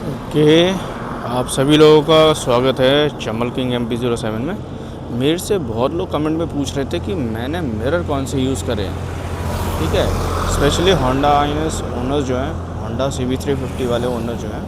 Okay, आप सभी लोगों का स्वागत है चमल किंग MP07 में। मेरे से बहुत लोग कमेंट में पूछ रहे थे कि मैंने मिरर कौन से यूज़ करे हैं। ठीक है, स्पेशली होंडा INS ओनर्स जो हैं, होंडा CB350 वाले ओनर जो हैं,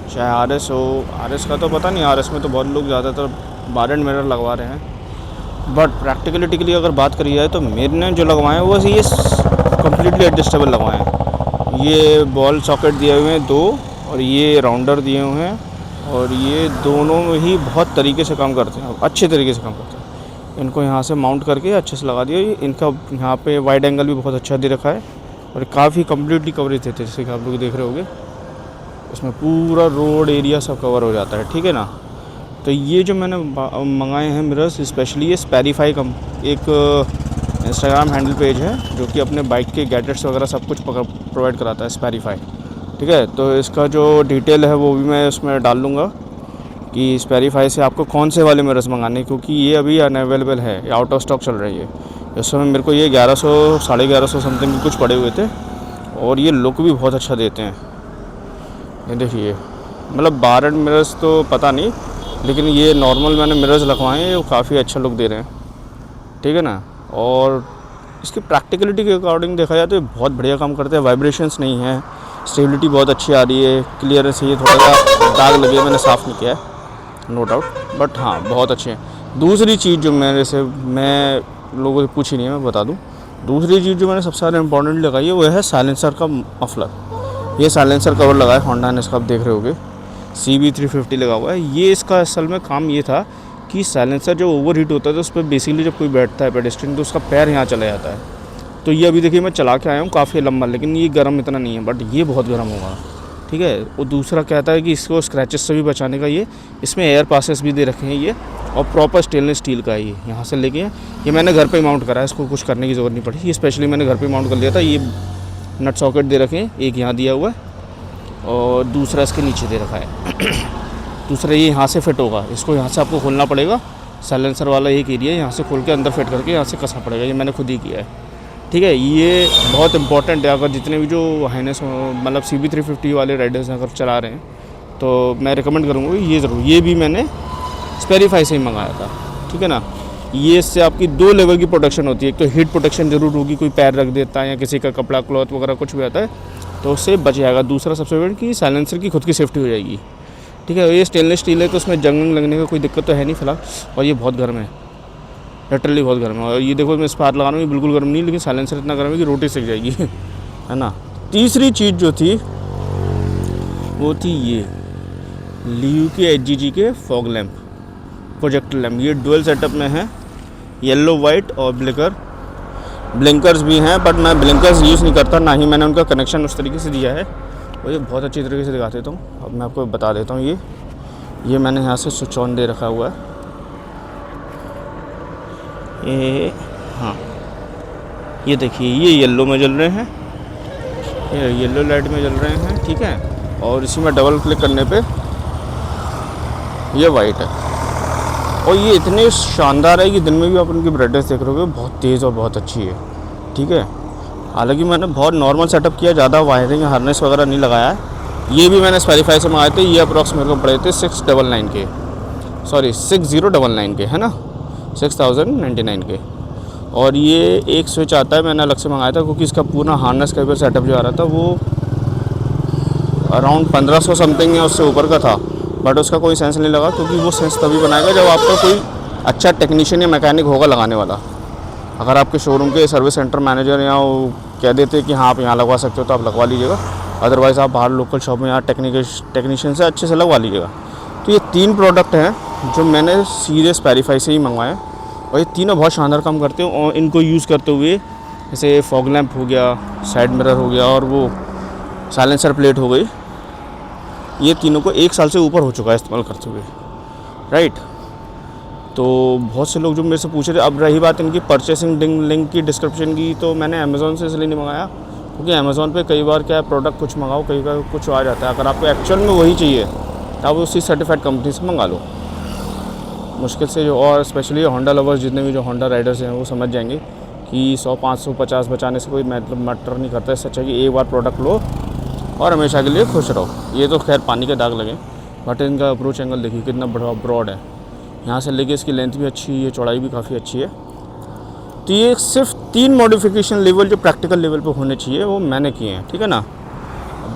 चाहे RS हो, RS का तो पता नहीं, RS में तो बहुत लोग ज़्यादातर बार एंड मिरर लगवा रहे हैं। बट प्रैक्टिकलिटी के लिए अगर बात करी जाए तो मेरे ने जो लगवाए हैं वो ये कम्प्लीटली एडजस्टेबल लगवाए हैं। ये बॉल सॉकेट दिए हुए हैं 2 और ये राउंडर दिए हुए हैं, और ये दोनों ही बहुत तरीके से काम करते हैं, अच्छे तरीके से काम करते हैं। इनको यहाँ से माउंट करके अच्छे से लगा दिया। इनका यहाँ पे वाइड एंगल भी बहुत अच्छा दे रखा है और काफ़ी कम्प्लीटली कवरेज देते हैं, जैसे कि आप लोग देख रहे होंगे। इसमें पूरा रोड एरिया सब कवर हो जाता है, ठीक है ना। तो ये जो मैंने मंगाए हैं मिरर्स, स्पेशली ये स्पेरीफाई एक इंस्टाग्राम हैंडल पेज है जो कि अपने बाइक के गैजेट्स वगैरह सब कुछ प्रोवाइड कराता है, स्पेरीफाई। ठीक है, तो इसका जो डिटेल है वो भी मैं उसमें डाल लूँगा कि स्पेरीफाई से आपको कौन से वाले मिरर्स मंगाने, क्योंकि ये अभी अनअवेलेबल है, ये आउट ऑफ स्टॉक चल रही है। इस समय मेरे को ये 1100 1150 समथिंग कुछ पड़े हुए थे, और ये लुक भी बहुत अच्छा देते हैं। ये देखिए, मतलब बार एंड मिरर्स तो पता नहीं, लेकिन ये नॉर्मल मैंने मिरर्स लगवाए हैं, वो काफ़ी अच्छा लुक दे रहे हैं, ठीक है ना। और इसकी प्रैक्टिकलिटी के अकॉर्डिंग देखा जाए तो ये बहुत बढ़िया काम करते हैं। वाइब्रेशंस नहीं है, स्टेबिलिटी बहुत अच्छी आ रही है, क्लियरेंस ये थोड़ा सा दाग लगे, मैंने साफ़ नहीं किया है, नो डाउट, बट हाँ बहुत अच्छे हैं। दूसरी चीज़ जो मैं लोगों से पूछी नहीं है, मैं बता दूं। दूसरी चीज़ जो मैंने सबसे ज़्यादा इंपॉर्टेंट लगाई है वो है साइलेंसर का मफलर। ये साइलेंसर कवर लगा है होंडा ने, इसका आप देख रहे होगे, CB350 लगा हुआ है। ये इसका असल में काम ये था कि साइलेंसर जो ओवर हीट होता है तो उस पर बेसिकली जब कोई बैठता है पेडेस्ट्रियन तो उसका पैर यहाँ चला जाता है। तो ये अभी देखिए मैं चला के आया हूँ काफ़ी लंबा, लेकिन ये गर्म इतना नहीं है, बट ये बहुत गर्म होगा, ठीक है। और दूसरा कहता है कि इसको स्क्रैचेस से भी बचाने का ये इसमें एयर पासेस भी दे रखे हैं ये, और प्रॉपर स्टेनलेस स्टील का है ये। यहाँ से लेके ये मैंने घर पे ही माउंट करा है, इसको कुछ करने की ज़रूरत नहीं पड़ी, ये स्पेशली मैंने घर पे माउंट कर लिया था। ये नट सॉकेट दे रखे हैं, एक यहाँ दिया हुआ है और दूसरा इसके नीचे दे रखा है। दूसरा ये यहाँ से फिट होगा, इसको यहाँ से आपको खोलना पड़ेगा। साइलेंसर वाला एक एरिया यहाँ से खोल के अंदर फिट करके यहाँ से कसना पड़ेगा, ये मैंने खुद ही किया है, ठीक है। ये बहुत इंपॉर्टेंट है, अगर जितने भी जो हाइनेस मतलब CB350 वाले राइडर्स अगर चला रहे हैं तो मैं रिकमेंड करूँगा ये ज़रूर। ये भी मैंने स्पेरीफाई से ही मंगाया था, ठीक है ना। ये इससे आपकी 2 लेवल की प्रोटेक्शन होती है। एक तो हीट प्रोटेक्शन ज़रूर होगी, कोई पैर रख देता है या किसी का कपड़ा क्लॉथ वगैरह कुछ भी आता है तो उससे बच जाएगा। दूसरा सबसे बड़ा कि साइलेंसर की खुद की सेफ्टी हो जाएगी, ठीक है। ये स्टेनलेस स्टील है तो उसमें जंग लगने का कोई दिक्कत तो है नहीं फिलहाल। और ये बहुत गर्म है, लिटरली बहुत गर्म है। और ये देखो मैं स्पार लगा रहा हूँ, ये बिल्कुल गर्म नहीं, लेकिन साइलेंसर इतना गर्म है कि रोटी सेक जाएगी, है ना। तीसरी चीज़ जो थी वो थी ये लियू के HGG के फॉग लैम्प, प्रोजेक्टर लैम्प। ये डुअल सेटअप में है, येलो वाइट और ब्लिंकर्स भी हैं, बट मैं ब्लिंकर्स यूज़ नहीं करता, ना ही मैंने उनका कनेक्शन उस तरीके से दिया है। और ये बहुत अच्छी तरीके से दिखा देता हूँ, अब मैं आपको बता देता हूँ। ये मैंने यहाँ से स्विच ऑन दे रखा हुआ है, ये हाँ, ये देखिए ये येलो में जल रहे हैं, ये येलो लाइट में जल रहे हैं, ठीक है। और इसी में डबल क्लिक करने पे ये वाइट है, और ये इतने शानदार है कि दिन में भी आप उनकी ब्राइटनेस देख रहे हो, बहुत तेज़ और बहुत अच्छी है, ठीक है। हालांकि मैंने बहुत नॉर्मल सेटअप किया, ज़्यादा वायरिंग हार्नेस वगैरह नहीं लगाया है। ये भी मैंने स्पेरीफाई से मंगाए थे, ये अप्रॉक्स मेरे को पड़े थे 699 के, सॉरी 6099 के, है ना, 6099 के। और ये एक स्विच आता है, मैंने अलग से मंगाया था क्योंकि इसका पूरा हार्नेस केबल सेटअप जो आ रहा था वो अराउंड 1500 समथिंग या उससे ऊपर का था, बट उसका कोई सेंस नहीं लगा, क्योंकि वो सेंस तभी बनाएगा जब आपका कोई अच्छा टेक्नीशियन या मैकेनिक होगा लगाने वाला। अगर आपके शोरूम के सर्विस सेंटर मैनेजर या वो कह देते कि हाँ आप यहाँ लगवा सकते हो तो आप लगवा लीजिएगा, अदरवाइज़ आप बाहर लोकल शॉप में यहाँ टेक्नीशियन से अच्छे से लगवा लीजिएगा। तो ये 3 प्रोडक्ट हैं जो मैंने सीधे स्पेरीफाई से ही मंगवाए, और ये तीनों बहुत शानदार काम करते हैं। और इनको यूज़ करते हुए जैसे फॉग लैम्प हो गया, साइड मिरर हो गया, और वो साइलेंसर प्लेट हो गई, ये तीनों को 1 साल से ऊपर हो चुका है इस्तेमाल करते हुए, राइट। तो बहुत से लोग जो मेरे से पूछ रहे थे। अब रही बात इनकी परचेसिंग लिंक की डिस्क्रिप्शन की, तो मैंने अमेज़ॉन से इसलिए नहीं मंगाया क्योंकि अमेज़ॉन पे कई बार क्या है, प्रोडक्ट कुछ मंगाओ कई बार कुछ आ जाता है। अगर आपको एक्चुअल में वही चाहिए तो आप उसी सर्टिफाइड कंपनी से मंगा लो मुश्किल से। जो और स्पेशली होंडा लवर्स जितने भी जो होंडा राइडर्स हैं वो समझ जाएंगे कि 100 500 50 बचाने से कोई मैटर नहीं करता है। सच है कि एक बार प्रोडक्ट लो और हमेशा के लिए खुश रहो। ये तो खैर पानी के दाग लगे, बट इनका अप्रोच एंगल देखिए कितना बड़ा ब्रॉड है। यहाँ से लेके इसकी लेंथ भी अच्छी है, चौड़ाई भी काफ़ी अच्छी है। तो ये सिर्फ 3 मॉडिफिकेशन लेवल जो प्रैक्टिकल लेवल पे होने चाहिए वो मैंने किए हैं, ठीक है ना।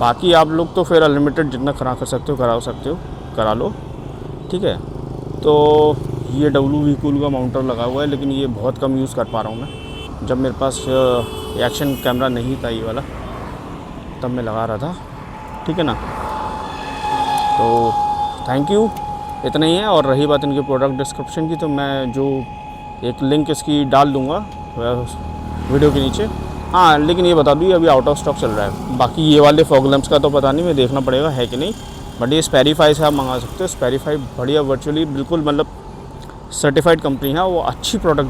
बाकी आप लोग तो फिर अनलिमिटेड जितना कर सकते हो करा लो, ठीक है। तो ये WV कूल का माउंटर लगा हुआ है, लेकिन ये बहुत कम यूज़ कर पा रहा हूँ मैं। जब मेरे पास एक्शन कैमरा नहीं था ये वाला, तब मैं लगा रहा था, ठीक है ना। तो थैंक यू, इतना ही है। और रही बात इनके प्रोडक्ट डिस्क्रिप्शन की, तो मैं जो एक लिंक इसकी डाल दूँगा वीडियो के नीचे। हाँ, लेकिन ये बता दूँ अभी आउट ऑफ स्टॉक चल रहा है। बाकी ये वाले फॉग लैंप्स का तो पता नहीं, मैं देखना पड़ेगा है कि नहीं, बट ये स्पेरीफाई से आप मंगा सकते हो। स्पेरीफाई बढ़िया, वर्चुअली बिल्कुल मतलब सर्टिफाइड कंपनी है, वो अच्छी प्रोडक्ट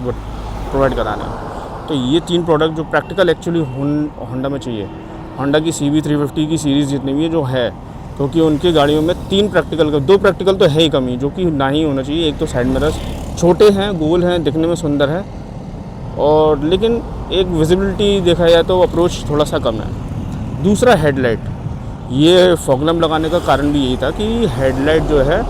प्रोवाइड कराना है। तो ये 3 प्रोडक्ट जो प्रैक्टिकल एक्चुअली होंडा में चाहिए, होंडा की CB350 की सीरीज़ जितनी भी है जो है, क्योंकि उनकी गाड़ियों में 3 प्रैक्टिकल का 2 प्रैक्टिकल तो है ही कमी, जो कि ना ही होना चाहिए। एक तो साइड मिरर्स छोटे हैं, गोल हैं, दिखने में सुंदर है, और लेकिन एक विजिबिलिटी देखा जाए तो अप्रोच थोड़ा सा कम है। दूसरा हेडलाइट, ये फॉग लैंप लगाने का कारण भी यही था कि हेडलाइट जो है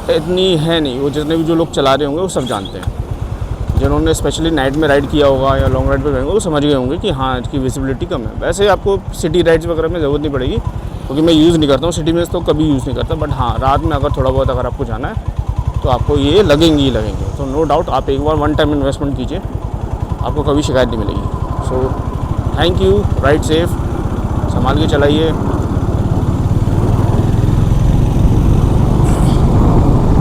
इतनी है नहीं। वो जितने भी जो लोग चला रहे होंगे वो सब जानते हैं, जिन्होंने स्पेशली नाइट में राइड किया होगा या लॉन्ग राइड पे गए वो समझ गए होंगे कि हाँ इसकी विजिबिलिटी कम है। वैसे आपको सिटी राइड्स वगैरह में ज़रूरत नहीं पड़ेगी, क्योंकि मैं यूज़ नहीं करता हूँ सिटी में, तो कभी यूज़ नहीं करता। बट हाँ, रात में अगर थोड़ा बहुत अगर आपको जाना है तो आपको ये लगेंगे ही लगेंगे। तो नो डाउट आप एक बार 1 टाइम इन्वेस्टमेंट कीजिए, आपको कभी शिकायत नहीं मिलेगी। So thank you, ride safe, संभाल के चलाइए।